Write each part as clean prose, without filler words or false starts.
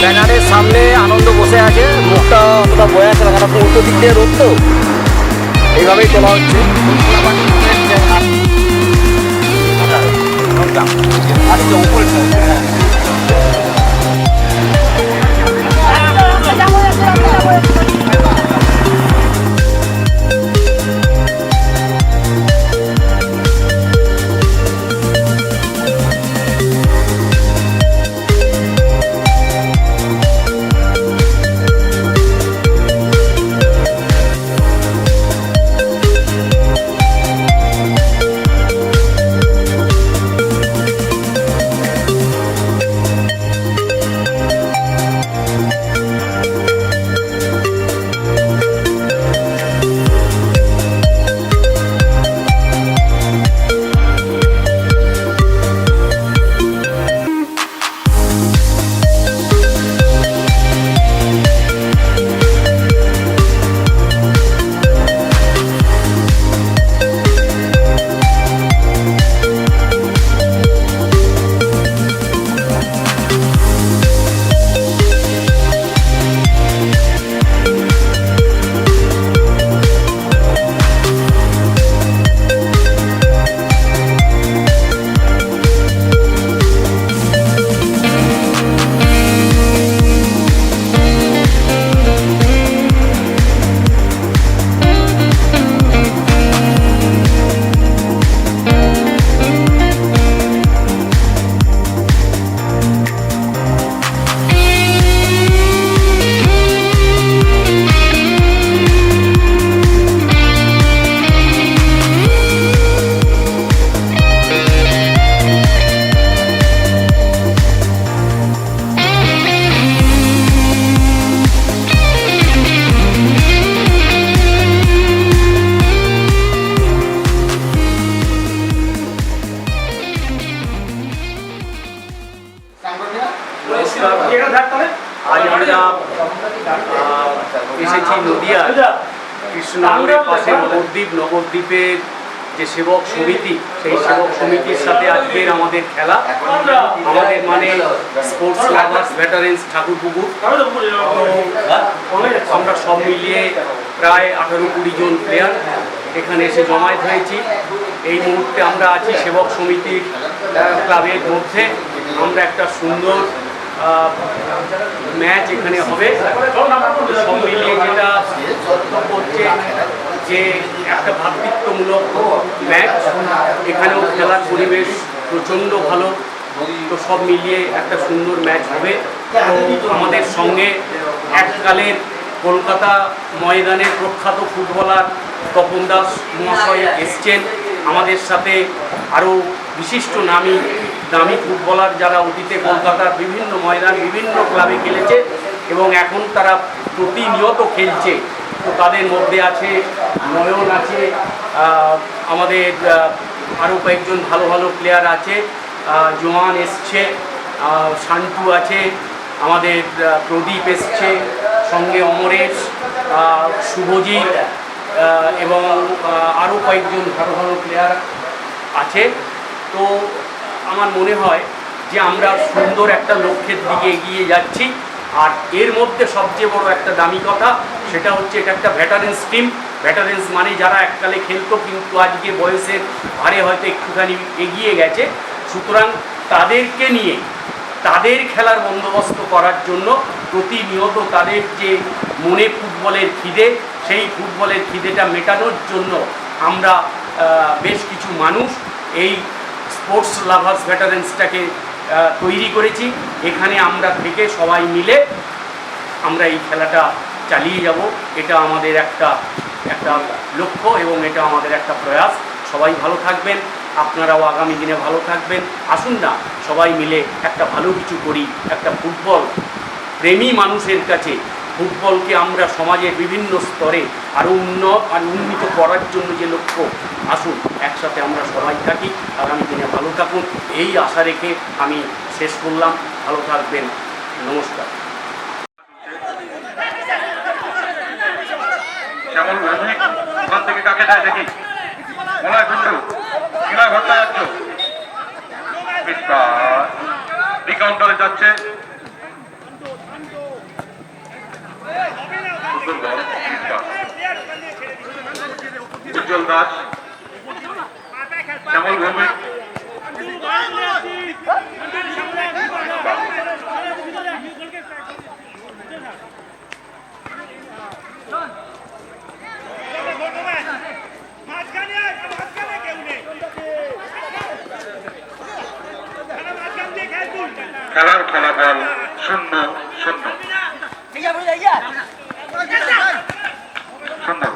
ব্যানারের সামনে আনন্দ বসে আছে, মুখটা অতটা বয়ে আছে না, কারণ উল্টো দিক দিয়ে রোদ তো, এইভাবেই তোলা হচ্ছে। আজ আমরা এসেছি নদিয়া কৃষ্ণনগরের পাশে নবদ্বীপের যে সেবক সমিতি, সেই সেবক সমিতির সাথে আজকের আমাদের খেলা, আমাদের মানে স্পোর্টস লাভার্স ভেটারেন্স ঠাকুরপুকুর। আমরা সব মিলিয়ে প্রায় 18-20 জন প্লেয়ার এখানে এসে জমায়েত হয়েছি। এই মুহূর্তে আমরা আছি সেবক সমিতির ক্লাবের মধ্যে। আমরা একটা সুন্দর ম্যাচ এখানে হবে। সব মিলিয়ে যেটা হচ্ছে যে একটা ভ্রাতৃত্বমূলক ম্যাচ, এখানেও খেলার পরিবেশ প্রচণ্ড ভালো। তো সব মিলিয়ে একটা সুন্দর ম্যাচ হবে। তো আমাদের সঙ্গে এককালের কলকাতা ময়দানের প্রখ্যাত ফুটবলার তপন দাস মহাশয় এসছেন। আমাদের সাথে আরও বিশিষ্ট দামি ফুটবলার যারা অতীতে কলকাতার বিভিন্ন ময়দান বিভিন্ন ক্লাবে খেলেছে এবং এখন তারা প্রতিনিয়ত খেলছে। তো তাদের মধ্যে আছে নয়ন, আছে আমাদের আরও কয়েকজন ভালো ভালো প্লেয়ার আছে, জোয়ান এসছে, শান্তু আছে, আমাদের প্রদীপ এসছে, সঙ্গে অমরেশ, শুভজিৎ এবং আরও কয়েকজন ভালো ভালো প্লেয়ার আছে। তো আমার মনে হয় যে আমরা সুন্দর একটা লক্ষ্যের দিকে এগিয়ে যাচ্ছি। আর এর মধ্যে সবচেয়ে বড় একটা দামি কথা, সেটা হচ্ছে এটা একটা ভেটারেন্স টিম। ভেটারেন্স মানে যারা এককালে খেলতো কিন্তু আজকে বয়সের ভারে হয়তো একটুখানি এগিয়ে গেছে। সুতরাং তাদেরকে নিয়ে তাদের খেলার বন্দোবস্ত করার জন্য প্রতিনিয়ত তাদের যে মনে ফুটবলের খিদে, সেই ফুটবলের খিদেটা মেটানোর জন্য আমরা বেশ কিছু মানুষ এই স্পোর্টস লাভার্স ভেটারেন্সটাকে তৈরি করেছি। এখানে আমরা থেকে সবাই মিলে আমরা এই খেলাটা চালিয়ে যাব। এটা আমাদের একটা লক্ষ্য এবং এটা আমাদের একটা প্রয়াস। সবাই ভালো থাকবেন, আপনারাও আগামী দিনে ভালো থাকবেন। আসুন না সবাই মিলে একটা ভালো কিছু করি। একটা ফুটবল প্রেমী মানুষের কাছে ফুটবলকে আমরা সমাজের বিভিন্ন স্তরে আরও উন্নীত করার জন্য যে লক্ষ্য, আসুন একসাথে আমরা সবাই থাকি, আগামী দিনে ভালো থাকুন, এই আশা রেখে আমি শেষ করলাম। ভালো থাকবেন, নমস্কার। ওখান থেকে কাকে দেয় দেখি, মলায় ঘুরছু কিনা ঘরটা যাচ্ছ, কাউন্টারে যাচ্ছে সুন্দর বল উজ্জ্বল দাস শ্যামল ভৌমিক খেলার ফলাফল 0-0 সুন্দর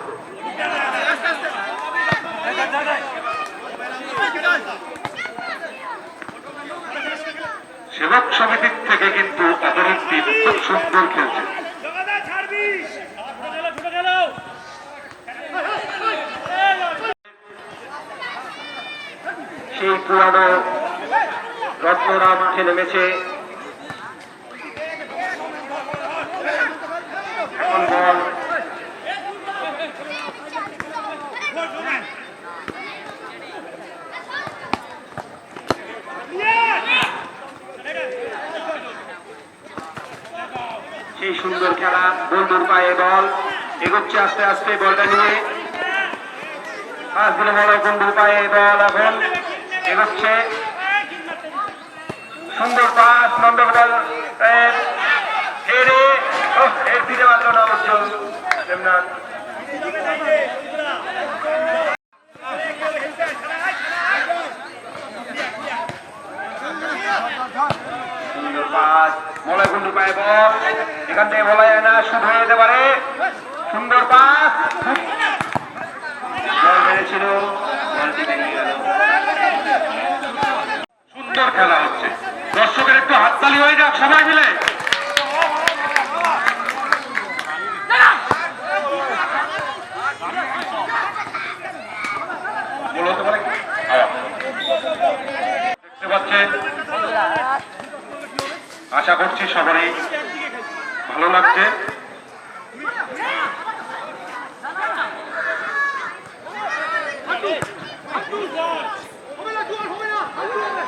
সেবক সমিতির থেকে কিন্তু অপরাধী খুব সুন্দর খেলছে সেই পুরানো রত্নরা মাঠে নেমেছে। এখন বল সেই সুন্দর খেলা, বন্ধুর পায়ে বল এগোচ্ছে আস্তে আস্তে, বলটা নিয়ে পাঁচ দিনে বড় বন্ধুর পায়ে বল এখন এগোচ্ছে, সুন্দর পাস, নন্দগোপাল হেরে এর দিতে পারল না উজ্জ্বল দেবনাথ। সুন্দর পাস, মলয় বন্ধুর পায়ে বল, এখান থেকে বলা যায় না, শুট হয়ে যেতে পারে। সুন্দর পাস, বল মেরেছিল, সুন্দর খেলা হচ্ছে, দর্শকের একটু হাততালি হয়ে যাক সবাই মিলে। দেখতে পাচ্ছেন, আশা করছি সবারই ভালো লাগছে।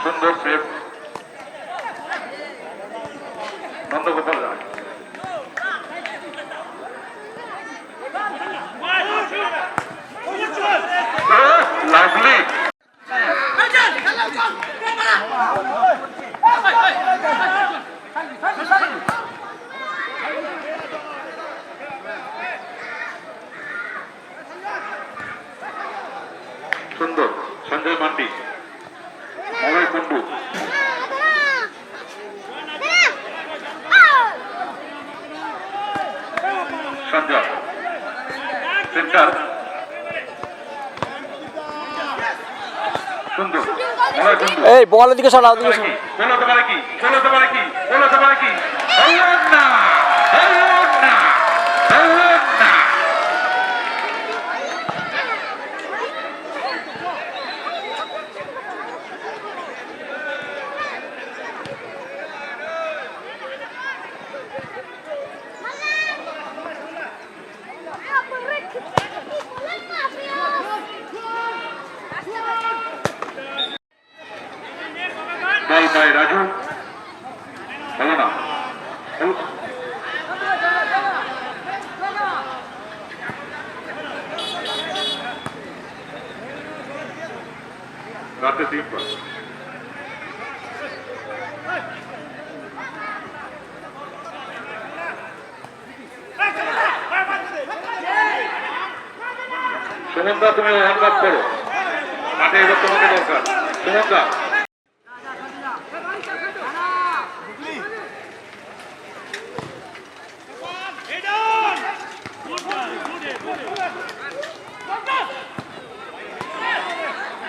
সুন্দর সেভ নন্দগোপাল রায়, লাভলি সুন্দর সঞ্জয় মান্ডি, মলয় কুন্ডু, সঞ্জয় সেন্টার, সুন্দর মলয় কুন্ডু, এই বলের দিকে সরাও, দিকে সরাও। গোল হতে পারে কি, গোল হতে পারে কি, গোল হতে পারে কি, হইল না, হইল না, হইল না। বল পায় রাজু, হলো না, রাতে 3 বার সুমনদা, তুমি অনুবাদ করো মাঠে, এবার তোমাকে দরকার সুমনদা।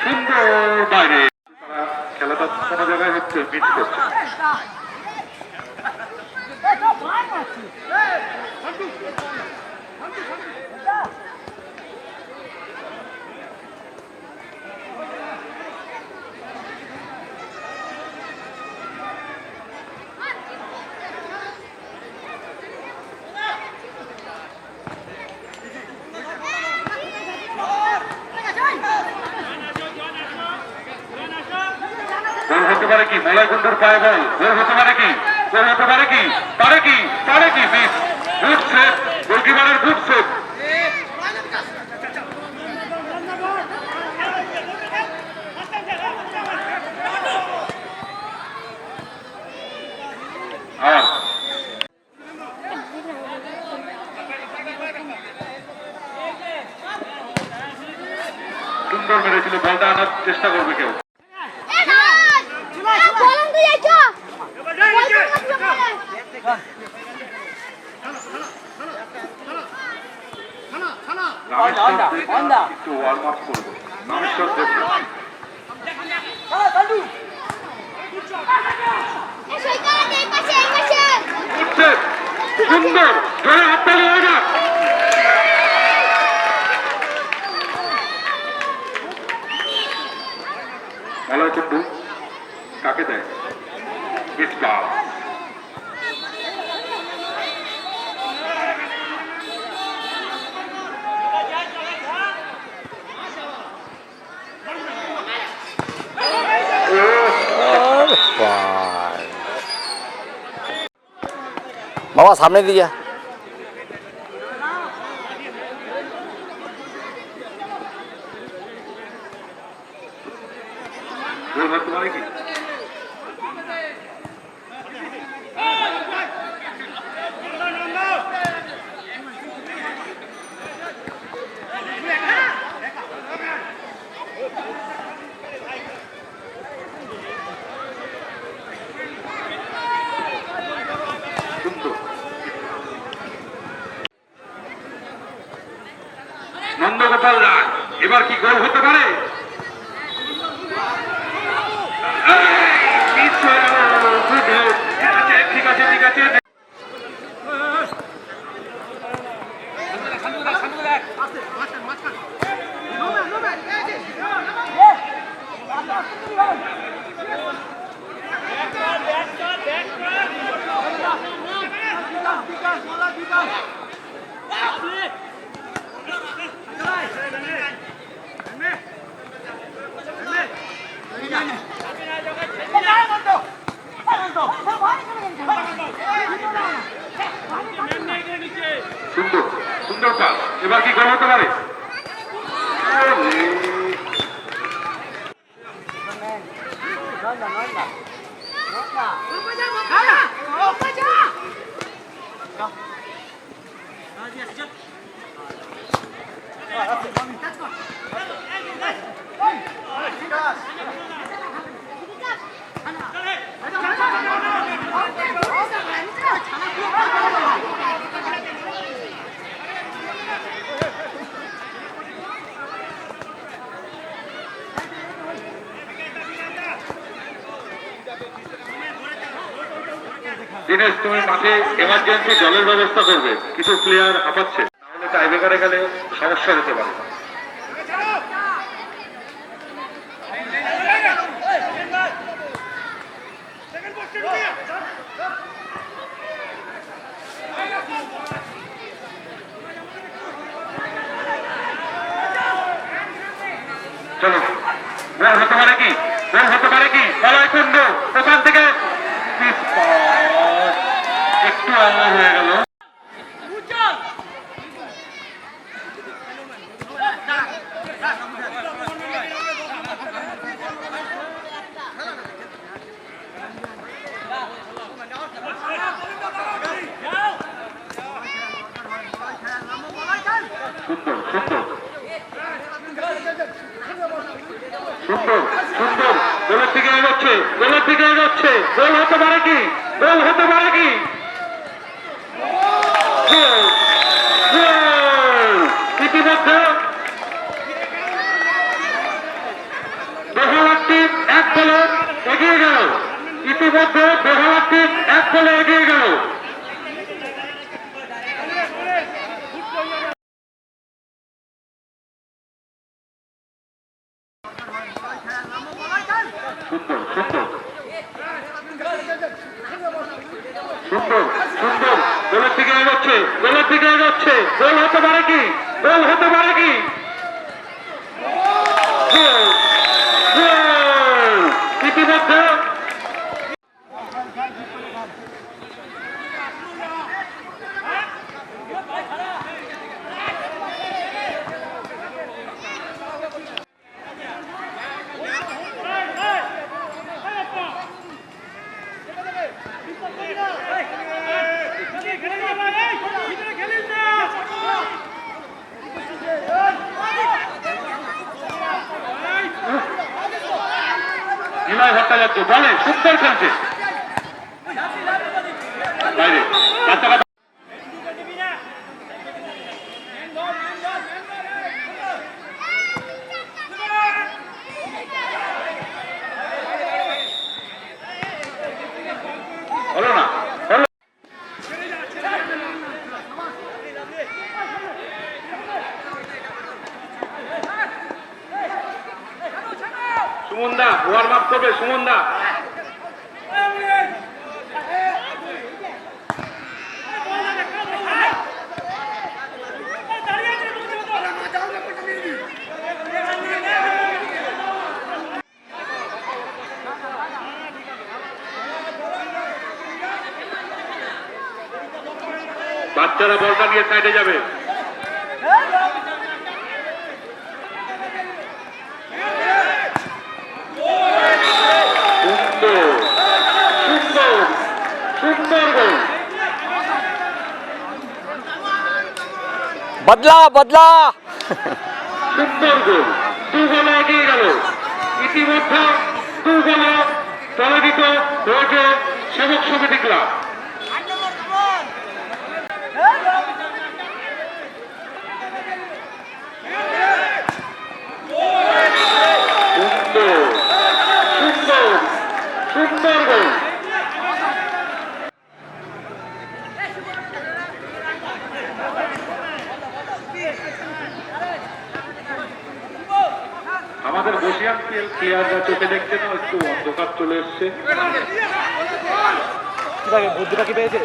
সুন্দর বাইরে, খেলাটা কোনো জায়গায় হচ্ছে, মিস করছে। গোল হতে পারে কি, মলয় কুন্ডুর পায়ে বল, গোল হতে পারে কি, গোল হতে পারে কি, পারে কি, পারে কি, মিস। গুড সেভ, গোলকিপারের গুড সেভ। আর সুন্দর মেরেছিল, বলটা আনার চেষ্টা করবে কেউ। একটু ওয়ার্ম আপ করবো। রামেশ্বর দেখবে সুন্দর জোরে হাততালি হয়ে যাক। মলয় কুন্ডু কাকে দেয়? ইসলাম। বাবা সামনে দিয়ে গোল হতে পারে কি? নন্দগোপাল রায়, এবার কি গোল হতে পারে? ঠিক আছে ঠিক আছে। সুন্দর সুন্দর পাস, এবার কি গোল হতে পারে? দিনেশ, তুমি মাঠে এমার্জেন্সি জলের ব্যবস্থা করবে, কিছু প্লেয়ার হাঁপাচ্ছে, নাহলে টাইব্রেকারে গেলে সমস্যা হতে পারে। চলো, গোল হতে পারে কি? গোল হতে পারে কি? মলয় কুন্ডু ওখান থেকে একটু আলো হয়ে গেল। সুন্দর সুন্দর সুন্দর সুন্দর, গোলের দিকে এগোচ্ছে, গোলের দিকে এগোচ্ছে। গোল হতে পারে কি? গোল হতে পারে কি? ইতিমধ্যে বেহালার টিম এক গোলে এগিয়ে গেল। ইতিমধ্যে বেহালার টিম এক গোলে এগিয়ে গেল। সুন্দর সুন্দর সুন্দর সুন্দর, গোলের দিকে এগোচ্ছে, গোলের দিকে এগোচ্ছে। গোল হতে পারে কি? গোল হতে পারে কি? ইতিমধ্যে বিনয় ভট্টাচার্য বলে সুন্দর খেলছে বাইরে বাচ্চারা হলো না হলো সুমন দা ওয়ার্ম আপ করবে সুমন দা বাচ্চারা বলটা নিয়ে সাইডে যাবে সুন্দর সুন্দর সুন্দর গোল বদলা বদলা সুন্দর গোল 2 গোলে এগিয়ে গেল ইতিমধ্যে 2 গোলে পরাজিত হয়েছে সেবক সমিতি ক্লাব সুন্দর সুন্দর সুন্দর গোল আমাদের বসিয়ান প্লেয়াররা চোখে দেখছে না একটু অন্ধকার চলে এসছে বুদ্ধিটা কি পেয়েছে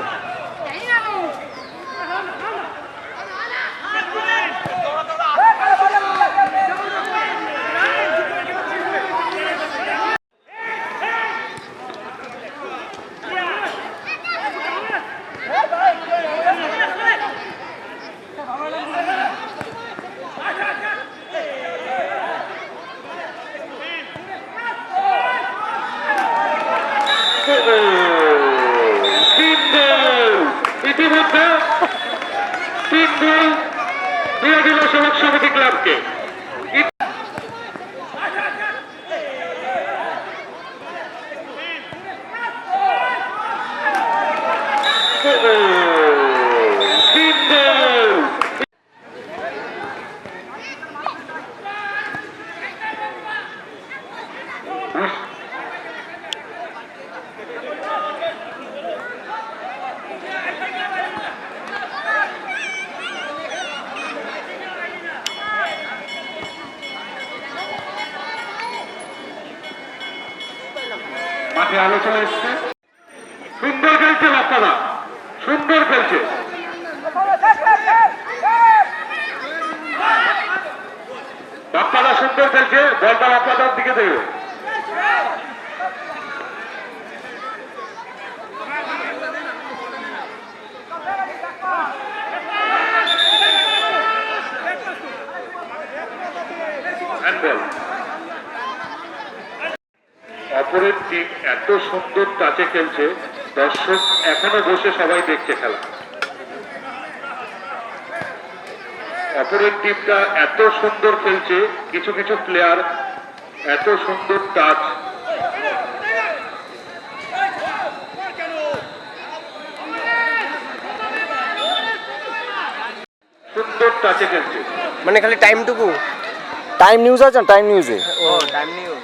ইতিমধ্যে 3 গোল দিয়ে দিল সেবক সমিতি ক্লাবকে মাঠে আলোচনা এসছে সুন্দর খেলছে বাচ্চারা সুন্দর খেলছে বাচ্চারা সুন্দর খেলছে বলটা বাচ্চাদের দিকে দেবে হ্যান্ডবল অপরের টিম এত সুন্দর টাচে খেলছে দর্শক এখনো বসে সবাই দেখছে খেলা অপরের টিমটা এত সুন্দর খেলছে কিছু কিছু প্লেয়ার এত সুন্দর টাচ সুন্দর টাচে খেলছে মানে খালি টাইমটুকু টাইম নিউজ আছে টাইম নিউজে ও টাইম নিউজ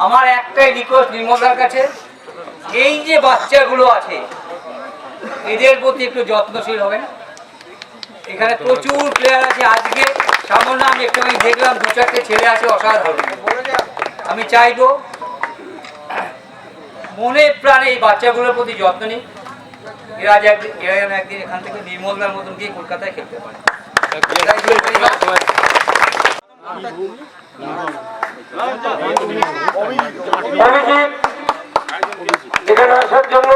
আমার একটাই রিকোয়েস্ট নির্মলার কাছে এই যে বাচ্চাগুলো আছে এদের প্রতি একটু যত্নশীল হবেন এখানে প্রচুর প্লেয়ার আছে আজকে সামান্য আমি একটুখানি দেখলাম 2-4টে ছেলে আছে অসাধারণ আমি চাইবো মনে প্রাণে এই বাচ্চাগুলোর প্রতি যত্ন নিই এরা যেন একদিন এখান থেকে নির্মলদার মতন গিয়ে কলকাতায় খেলতে পারে এখানে আসার জন্য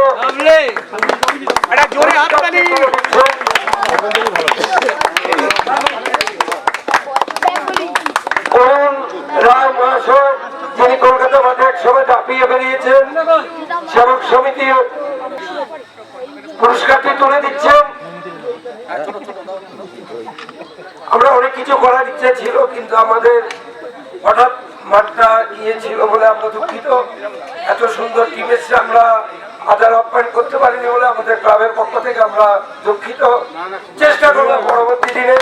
জোরে হাত যিনি কলকাতা মাঠে একসময় দাপিয়ে বেরিয়েছেন, সেবক সমিতি পুরস্কারটি তুলে দিচ্ছেন। আমরা অনেক কিছু করার ইচ্ছে ছিল, কিন্তু আমাদের হঠাৎ মাঠটা ইয়ে ছিল বলে আমরা দুঃখিত। এত সুন্দর টিম এসে আমরা আদার আপ্যায়ন করতে পারিনি বলে আমাদের ক্লাবের পক্ষ থেকে আমরা দুঃখিত। চেষ্টা করবো পরবর্তী দিনে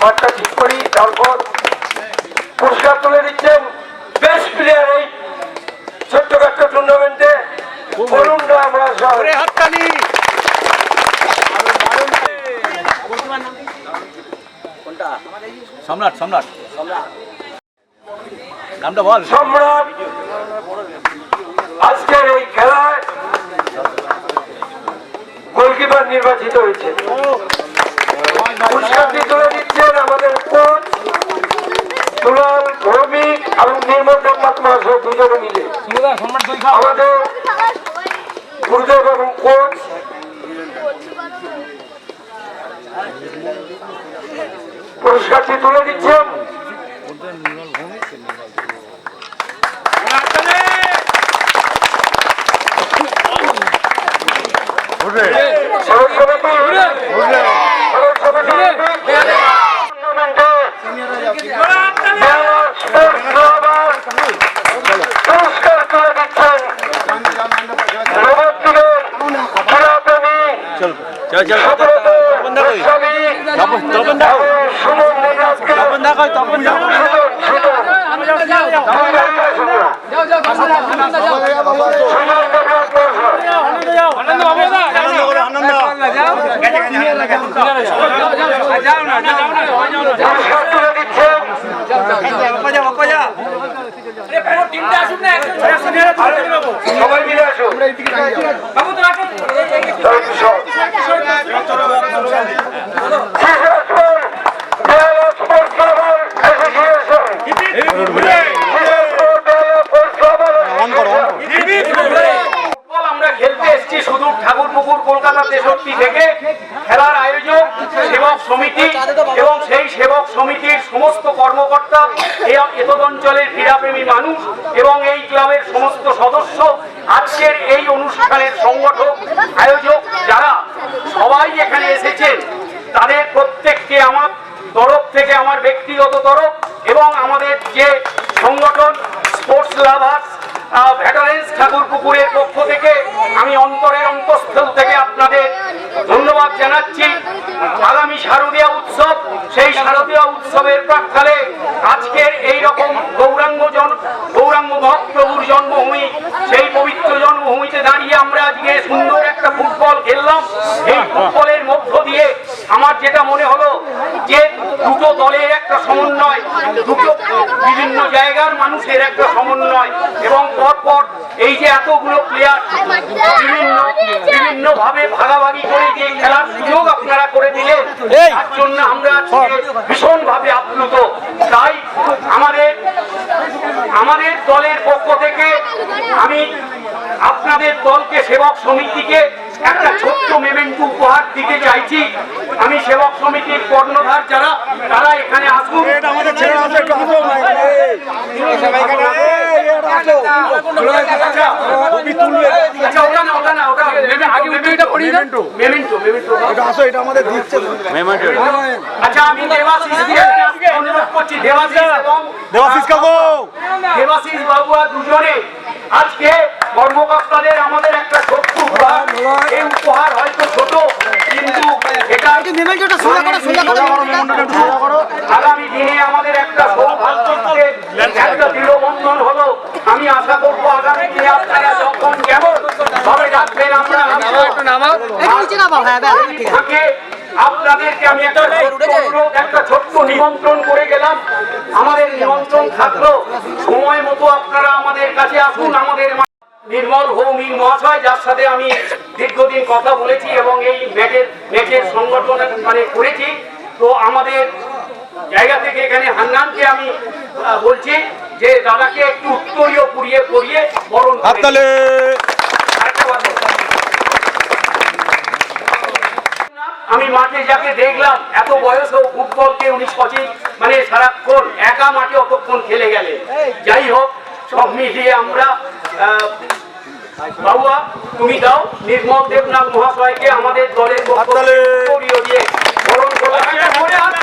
মাঠটা ঠিক করি। তারপর পুরস্কার তুলে দিচ্ছেন বেস্ট প্লেয়ার এই ছোট্টখাট্ট টুর্নামেন্টে অরুণ রায় মহাশয়। সম্রাট সম্রাট নামটা বল। সম্রাট আজকের এই খেলায় গোলকিপার নির্বাচিত হয়েছে। পুরস্কারটি তুলে দিচ্ছেন আমাদের কোচ দুলাল ভৌমিক এবং নির্মল দেবনাথ মহাশয় দুজনে মিলে। আমাদের গুরুদেব এবং কোচ পুরস্কারটি তুলে দিচ্ছেন। সবাই মিলে আসো। আমরা খেলতে এসেছি সুদূর ঠাকুরপুকুর কলকাতা 63 থেকে। খেলার আয়োজক সেবক সমিতি এবং সেই সেবক সমিতির সমস্ত কর্মকর্তা, এতদ অঞ্চলের ক্রীড়াপ্রেমী মানুষ এবং এই ক্লাবের সমস্ত সদস্য, আজকের এই অনুষ্ঠানের সংগঠক আয়োজক যারা সবাই এখানে এসেছেন, তাদের প্রত্যেককে আমার তরফ থেকে, আমার ব্যক্তিগত তরফ এবং আমাদের যে সংগঠন স্পোর্টস লাভার্স ভেটারেন্স ঠাকুরপুকুরের পক্ষ থেকে আমি অন্তরের অন্তঃস্থল থেকে আপনাদের ধন্যবাদ জানাচ্ছি। আগামী শারদীয়া উৎসব, সেই শারদীয়া উৎসবের প্রাক্কালে আজকের এইরকম গৌরাঙ্গ মহাপ্রভুর জন্মভূমি, সেই পবিত্র জন্মভূমিতে দাঁড়িয়ে আমরা আজকে সুন্দর একটা ফুটবল খেললাম। এই ফুটবলের মধ্য দিয়ে আমার যেটা মনে হলো যে দুটো দলের একটা সমন্বয়, দুটো বিভিন্ন জায়গার মানুষের একটা সমন্বয় এবং পরপর এই যে এতগুলো প্লেয়ার বিভিন্ন ভাবে ভাগাভাগি করে যে খেলার সুযোগ আপনারা করে দিলেন, তার জন্য আমরা ভীষণ ভাবে আপ্লুত। তাই আমাদের দলের পক্ষ থেকে আমি আপনাদের দলকে, সেবক সমিতিকে একটা ছোট্ট মেমেন্টো উপহার দিতে চাইছি। আমি সেবক সমিতির কর্ণধার যারা, তারা এখানে আসুন। আচ্ছা, আমি অনুরোধ করছি দেবাশিস বাবু আর দুজনে আজকে কর্মকর্তাদের আমাদের একটা ছোট্ট উপহার। এই উপহার হয়তো ছোট, কিন্তু এটা আগামী দিনে আমাদের একটা সৌভাগ্যকে একটা দৃঢ়বন্ধন হলো। আমি আশা করবো আগামী দিনে আপনারা যখন যেমন ভাবে ডাকবেন আমরা আপনাদেরকে আমি একটা ছোট্ট নিমন্ত্রণ করে গেলাম। আমাদের নিমন্ত্রণ থাকলো, সময় মতো আপনারা আমাদের কাছে আসুন। আমাদের নির্মল ভৌমিক মহাশয়, যার সাথে আমি দীর্ঘদিন কথা বলেছি এবং এই ম্যাচের সংগঠন করেছি, তো আমাদের জায়গা থেকে এখানে হান্নানকে আমি বলছি যে দাদাকে একটু উত্তরীয় পরিয়ে বরণ করে। আমি মাঠে যাকে দেখলাম, এত বয়সেও ফুটবলকে উনি সঠিক সারাক্ষণ একা মাঠে অতক্ষণ তখন খেলে গেলে। যাই হোক, সব মিলিয়ে আমরা বাবুয়া তুমি দাও নির্মল দেবনাথ মহাশয়কে আমাদের দলের পক্ষ থেকে দিয়ে বরণ করে